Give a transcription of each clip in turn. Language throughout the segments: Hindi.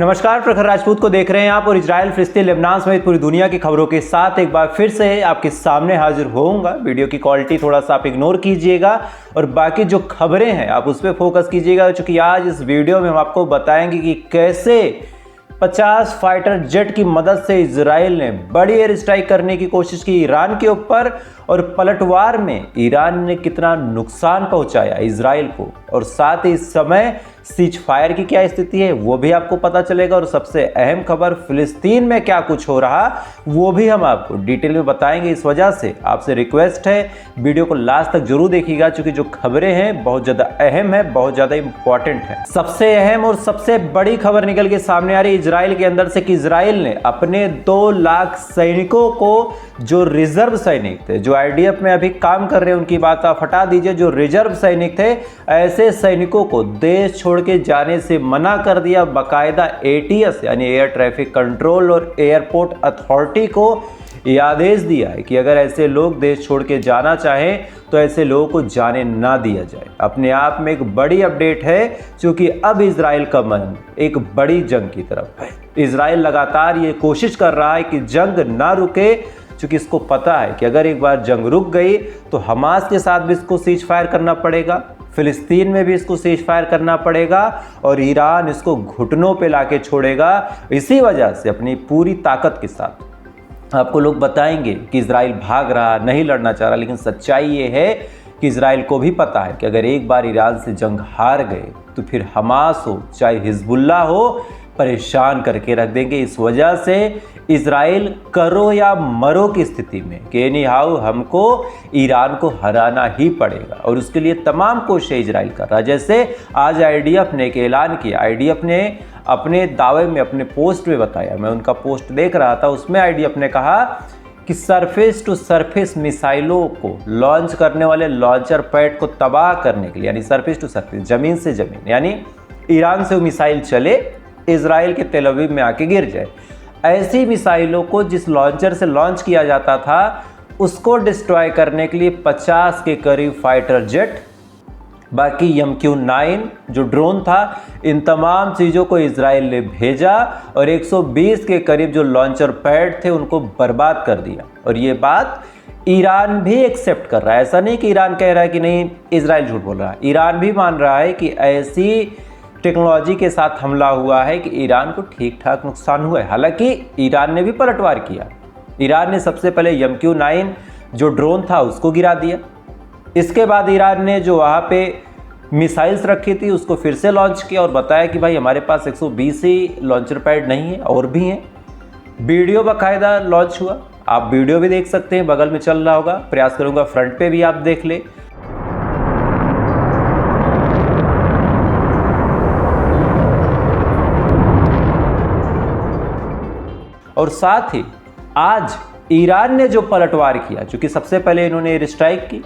नमस्कार, प्रखर राजपूत को देख रहे हैं आप और इजराइल, फिलिस्तीन, लेबनान समेत पूरी दुनिया की खबरों के साथ एक बार फिर से आपके सामने हाजिर होऊंगा। वीडियो की क्वालिटी थोड़ा सा आप इग्नोर कीजिएगा और बाकी जो खबरें हैं आप उस पर फोकस कीजिएगा, क्योंकि आज इस वीडियो में हम आपको बताएंगे कि कैसे 50 फाइटर जेट की मदद से इजराइल ने बड़ी एयर स्ट्राइक करने की कोशिश की ईरान के ऊपर, और पलटवार में ईरान ने कितना नुकसान पहुंचाया इजराइल को, और साथ ही इस समय सीज फायर की क्या स्थिति है वो भी आपको पता चलेगा। और सबसे अहम खबर, फिलिस्तीन में क्या कुछ हो रहा वो भी हम आपको डिटेल में बताएंगे। इस वजह से आपसे रिक्वेस्ट है वीडियो को लास्ट तक जरूर देखिएगा, क्योंकि जो खबरें हैं बहुत ज़्यादा अहम है, बहुत ज़्यादा इंपॉर्टेंट है। सबसे अहम और सबसे बड़ी खबर निकल के सामने आ रही है इजराइल के अंदर से कि इजराइल ने अपने 2 लाख सैनिकों को, जो रिजर्व सैनिक थे, जो आईडीएफ में अभी काम कर रहे हैं उनकी बात आप हटा दीजिए, जो रिजर्व सैनिक थे ऐसे सैनिकों को देश छोड़ के जाने से मना कर दिया। बाकायदा एटीएस यानी एयर ट्रैफिक कंट्रोल और एयरपोर्ट अथॉरिटी को यह आदेश दिया है कि अगर ऐसे लोग देश छोड़ के जाना चाहें तो ऐसे लोगों को जाने ना दिया जाए। अपने आप में एक बड़ी अपडेट है, क्योंकि अब इजराइल का मन एक बड़ी जंग की तरफ है। इजराइल लगातार ये कोशिश कर रहा है कि जंग ना रुके, क्योंकि इसको पता है कि अगर एक बार जंग रुक गई तो हमास के साथ भी इसको सीज फायर करना पड़ेगा, फिलिस्तीन में भी इसको सीज फायर करना पड़ेगा, और ईरान इसको घुटनों पे लाके छोड़ेगा। इसी वजह से अपनी पूरी ताकत के साथ आपको लोग बताएंगे कि इजराइल भाग रहा, नहीं लड़ना चाह रहा, लेकिन सच्चाई ये है कि इजराइल को भी पता है कि अगर एक बार ईरान से जंग हार गए तो फिर हमास हो चाहे हिजबुल्लाह हो, परेशान करके रख देंगे। इस वजह से इजराइल करो या मरो की स्थिति में कि एनीहाउ हमको ईरान को हराना ही पड़ेगा, और उसके लिए तमाम कोशिशें इजराइल कर रहा है। जैसे आज आईडीएफ ने एक ऐलान किया, आईडीएफ ने अपने दावे में, अपने पोस्ट में बताया, मैं उनका पोस्ट देख रहा था, उसमें आईडीएफ ने कहा कि सरफेस टू सरफेस मिसाइलों को लॉन्च करने वाले लॉन्चर पैड को तबाह करने के लिए, यानी सरफेस टू सरफेस, जमीन से जमीन, यानी ईरान से वो मिसाइल चले इजराइल के तेल अवीव में आके गिर जाए, ऐसी मिसाइलों को जिस लॉन्चर से लॉन्च किया जाता था उसको डिस्ट्रॉय करने के लिए 50 के करीब फाइटर जेट, बाकी MQ-9 जो ड्रोन था, इन तमाम चीज़ों को इजराइल ने भेजा, और 120 के करीब जो लॉन्चर पैड थे उनको बर्बाद कर दिया। और ये बात ईरान भी एक्सेप्ट कर रहा है। ऐसा नहीं कि ईरान कह रहा है कि नहीं, इजराइल झूठ बोल रहा है, ईरान भी मान रहा है कि ऐसी टेक्नोलॉजी के साथ हमला हुआ है कि ईरान को ठीक ठाक नुकसान हुआ है। हालांकि ईरान ने भी पलटवार किया। ईरान ने सबसे पहले MQ-9 जो ड्रोन था उसको गिरा दिया। इसके बाद ईरान ने जो वहाँ पे मिसाइल्स रखी थी उसको फिर से लॉन्च किया और बताया कि भाई हमारे पास 120 ही लॉन्चर पैड नहीं है, और भी हैं। वीडियो बाकायदा लॉन्च हुआ, आप वीडियो भी देख सकते हैं, बगल में चल रहा होगा, प्रयास करूँगा फ्रंट पे भी आप देख ले। और साथ ही आज ईरान ने जो पलटवार किया, क्योंकि सबसे पहले इन्होंने एयर स्ट्राइक की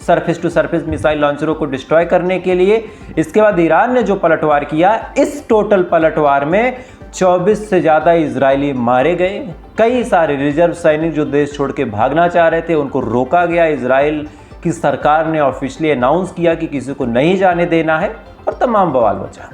सरफेस टू सरफेस मिसाइल लॉन्चरों को डिस्ट्रॉय करने के लिए, इसके बाद ईरान ने जो पलटवार किया, इस टोटल पलटवार में 24 से ज़्यादा इजरायली मारे गए। कई सारे रिजर्व सैनिक जो देश छोड़ के भागना चाह रहे थे उनको रोका गया। इजराइल की सरकार ने ऑफिशियली अनाउंस किया कि किसी को नहीं जाने देना है, और तमाम बवाल बचा।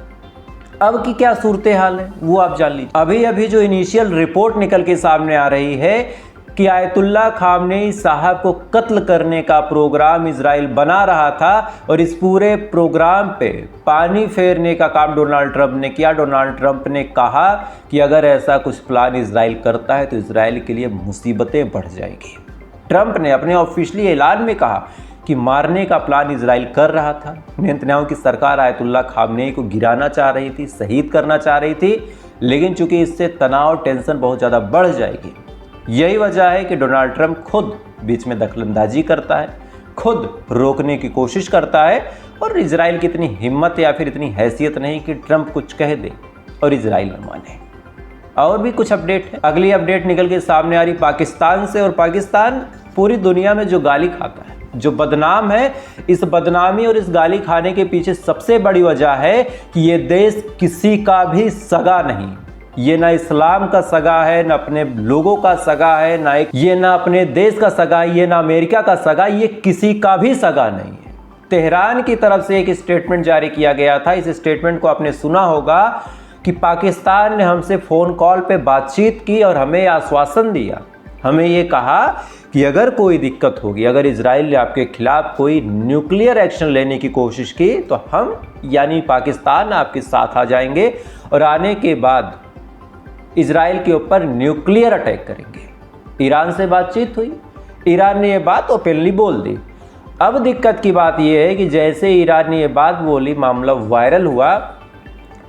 अब की क्या सूरत हाल है वो आप जान लीजिए। अभी जो इनिशियल रिपोर्ट निकल के सामने आ रही है कि आयतुल्ला खामनेई साहब को कत्ल करने का प्रोग्राम इजराइल बना रहा था, और इस पूरे प्रोग्राम पे पानी फेरने का काम डोनाल्ड ट्रंप ने किया। डोनाल्ड ट्रंप ने कहा कि अगर ऐसा कुछ प्लान इजराइल करता है तो इजराइल के लिए मुसीबतें बढ़ जाएगी। ट्रंप ने अपने ऑफिशियली ऐलान में कहा कि मारने का प्लान इजराइल कर रहा था। नेतन्याहू की सरकार आयतुल्ला खामनेई को गिराना चाह रही थी, शहीद करना चाह रही थी, लेकिन चूंकि इससे तनाव, टेंशन बहुत ज़्यादा बढ़ जाएगी, यही वजह है कि डोनाल्ड ट्रंप खुद बीच में दखलंदाजी करता है, खुद रोकने की कोशिश करता है, और इजराइल की इतनी हिम्मत या फिर इतनी हैसियत नहीं कि ट्रंप कुछ कह दे और इजराइल न माने। और भी कुछ अपडेट है। अगली अपडेट निकल के सामने आ रही पाकिस्तान से, और पाकिस्तान पूरी दुनिया में जो गाली खाता है, जो बदनाम है, इस बदनामी और इस गाली खाने के पीछे सबसे बड़ी वजह है कि ये देश किसी का भी सगा नहीं। ये ना इस्लाम का सगा है, ना अपने लोगों का सगा है, ये ना अपने देश का सगा, ये ना अमेरिका का सगा, ये किसी का भी सगा नहीं है। तेहरान की तरफ से एक स्टेटमेंट जारी किया गया था। इस स्टेटमेंट को आपने सुना होगा कि पाकिस्तान ने हमसे फ़ोन कॉल पे बातचीत की और हमें आश्वासन दिया, हमें ये कहा कि अगर कोई दिक्कत होगी, अगर इजराइल ने आपके खिलाफ कोई न्यूक्लियर एक्शन लेने की कोशिश की तो हम यानी पाकिस्तान आपके साथ आ जाएंगे और आने के बाद इजराइल के ऊपर न्यूक्लियर अटैक करेंगे। ईरान से बातचीत हुई, ईरान ने ये बात ओपनली बोल दी। अब दिक्कत की बात यह है कि जैसे ईरान ने ये बात बोली, मामला वायरल हुआ,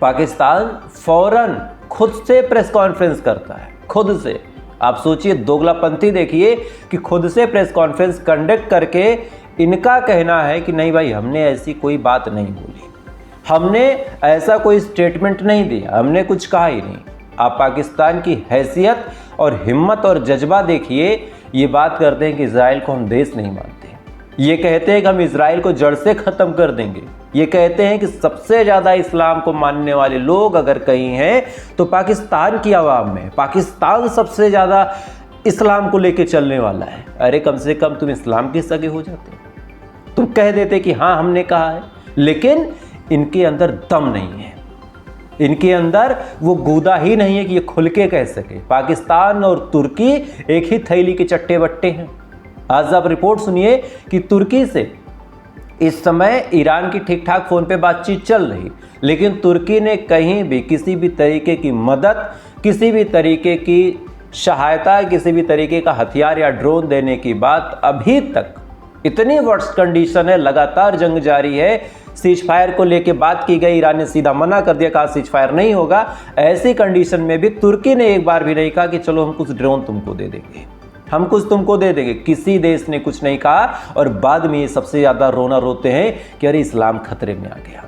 पाकिस्तान फौरन खुद से प्रेस कॉन्फ्रेंस करता है, खुद से। आप सोचिए, दोगलापंथी देखिए कि खुद से प्रेस कॉन्फ्रेंस कंडक्ट करके इनका कहना है कि नहीं भाई, हमने ऐसी कोई बात नहीं बोली, हमने ऐसा कोई स्टेटमेंट नहीं दिया, हमने कुछ कहा ही नहीं। आप पाकिस्तान की हैसियत और हिम्मत और जज्बा देखिए, ये बात करते हैं कि इजराइल को हम देश नहीं मानते, ये कहते हैं कि हम इजराइल को जड़ से ख़त्म कर देंगे, ये कहते हैं कि सबसे ज़्यादा इस्लाम को मानने वाले लोग अगर कहीं हैं तो पाकिस्तान की आवाम में, पाकिस्तान सबसे ज़्यादा इस्लाम को लेके चलने वाला है। अरे कम से कम तुम इस्लाम के सगे हो जाते, तुम कह देते कि हाँ हमने कहा है। लेकिन इनके अंदर दम नहीं है, इनके अंदर वो गूदा ही नहीं है कि ये खुल के कह सके। पाकिस्तान और तुर्की एक ही थैली के चट्टे बट्टे हैं। आज आप रिपोर्ट सुनिए कि तुर्की से इस समय ईरान की ठीक ठाक फ़ोन पे बातचीत चल रही, लेकिन तुर्की ने कहीं भी किसी भी तरीके की मदद, किसी भी तरीके की सहायता, किसी भी तरीके का हथियार या ड्रोन देने की बात अभी तक, इतनी वर्स्ट कंडीशन है, लगातार जंग जारी है। सीज फायर को लेके बात की गई, ईरान ने सीधा मना कर दिया, कहा सीज फायर नहीं होगा। ऐसी कंडीशन में भी तुर्की ने एक बार भी नहीं कहा कि चलो हम कुछ ड्रोन तुमको दे देंगे, हम कुछ तुमको दे देंगे। किसी देश ने कुछ नहीं कहा और बाद में ये सबसे ज़्यादा रोना रोते हैं कि अरे इस्लाम खतरे में आ गया।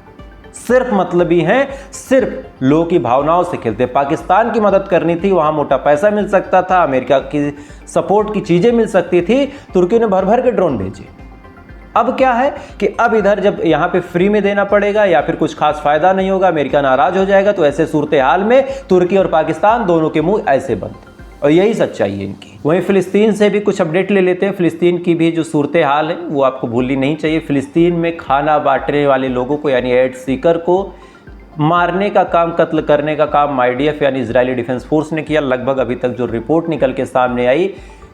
सिर्फ मतलबी हैं, सिर्फ लोगों की भावनाओं से खेलते। पाकिस्तान की मदद करनी थी, वहाँ मोटा पैसा मिल सकता था, अमेरिका की सपोर्ट की चीज़ें मिल सकती थी, तुर्की ने भर भर के ड्रोन भेजे। अब क्या है कि अब इधर जब यहाँ पे फ्री में देना पड़ेगा या फिर कुछ खास फायदा नहीं होगा, अमेरिका नाराज हो जाएगा, तो ऐसे सूरत हाल में तुर्की और पाकिस्तान दोनों के मुंह ऐसे बंद, और यही सच्चाई है इनकी। वहीं फ़िलिस्तीन से भी कुछ अपडेट ले लेते हैं। फ़िलिस्तीन की भी जो सूरत हाल है वो आपको भूलनी नहीं चाहिए। फ़िलिस्तीन में खाना बांटने वाले लोगों को यानी एड सीकर को मारने का काम, कत्ल करने का काम IDF यानी इजरायली डिफेंस फोर्स ने किया। लगभग अभी तक जो रिपोर्ट निकल के सामने आई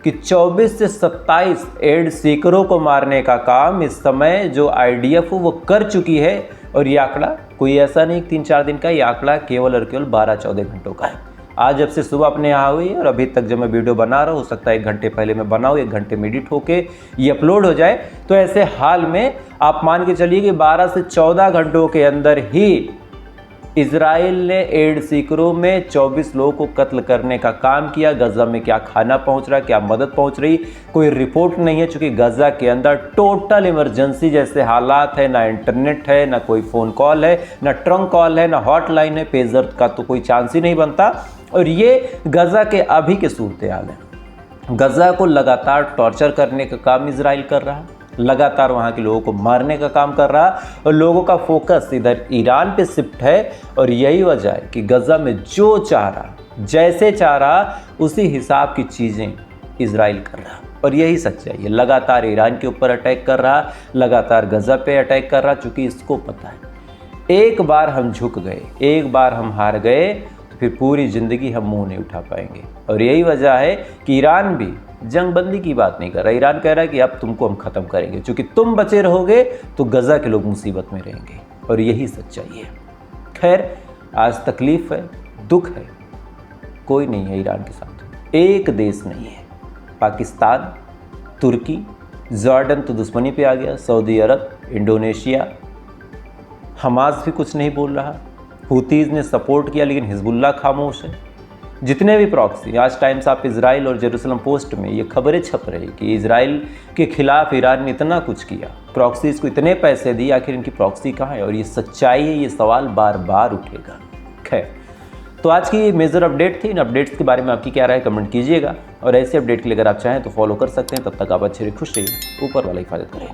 कि 24 से 27 एड सीकरों को मारने का काम इस समय जो IDF वो कर चुकी है। और ये आंकड़ा कोई ऐसा नहीं 3-4 दिन का, ये आंकड़ा केवल और केवल 12-14 घंटों का है। आज जब से सुबह अपने यहाँ हुई और अभी तक जब मैं वीडियो बना रहा हूँ, हो सकता है 1 घंटे पहले मैं बनाऊँ, 1 घंटे में एडिट होके ये अपलोड हो जाए। तो ऐसे हाल में आप मान के चलिए कि 12 से 14 घंटों के अंदर ही इजराइल ने एड सीकरों में 24 लोगों को कत्ल करने का काम किया। गजा में क्या खाना पहुंच रहा है, क्या मदद पहुंच रही, कोई रिपोर्ट नहीं है, क्योंकि गजा के अंदर टोटल इमरजेंसी जैसे हालात है। ना इंटरनेट है, ना कोई फ़ोन कॉल है, ना ट्रंक कॉल है, ना हॉटलाइन है, पेजर का तो कोई चांस ही नहीं बनता। और ये गजा के अभी के सूरत हाल है। गजा को लगातार टॉर्चर करने का काम इजराइल कर रहा है, लगातार वहाँ के लोगों को मारने का काम कर रहा है, और लोगों का फोकस इधर ईरान पे शिफ्ट है। और यही वजह है कि गजा में जो चाह रहा, जैसे चाह रहा, उसी हिसाब की चीज़ें इजराइल कर रहा। और यही सच्चाई है, लगातार ईरान के ऊपर अटैक कर रहा, लगातार गजा पे अटैक कर रहा, चूँकि इसको पता है एक बार हम झुक गए, एक बार हम हार गए, फिर पूरी ज़िंदगी हम मुंह नहीं उठा पाएंगे। और यही वजह है कि ईरान भी जंगबंदी की बात नहीं कर रहा। ईरान कह रहा है कि अब तुमको हम ख़त्म करेंगे, क्योंकि तुम बचे रहोगे तो गजा के लोग मुसीबत में रहेंगे। और यही सच्चाई है। खैर, आज तकलीफ़ है, दुख है, कोई नहीं है ईरान के साथ, एक देश नहीं है। पाकिस्तान, तुर्की, जॉर्डन तो दुश्मनी पे आ गया, सऊदी अरब, इंडोनेशिया, हमास भी कुछ नहीं बोल रहा, हुतीज़ ने सपोर्ट किया लेकिन हिजबुल्लाह खामोश है। जितने भी प्रॉक्सी, आज टाइम्स ऑफ इजराइल और जेरूसलम पोस्ट में ये खबरें छप रही कि इजराइल के खिलाफ ईरान ने इतना कुछ किया, प्रॉक्सीज़ को इतने पैसे दिए, आखिर इनकी प्रॉक्सी कहाँ है? और ये सच्चाई है, ये सवाल बार बार उठेगा। खैर, तो आज की मेजर अपडेट थी। इन अपडेट्स के बारे में आपकी क्या राय है कमेंट कीजिएगा, और ऐसे अपडेट के लिए अगर आप चाहें तो फॉलो कर सकते हैं। तब तक आप अच्छे रहिए, खुश रहिए, ऊपर वाला हिफाजत करें।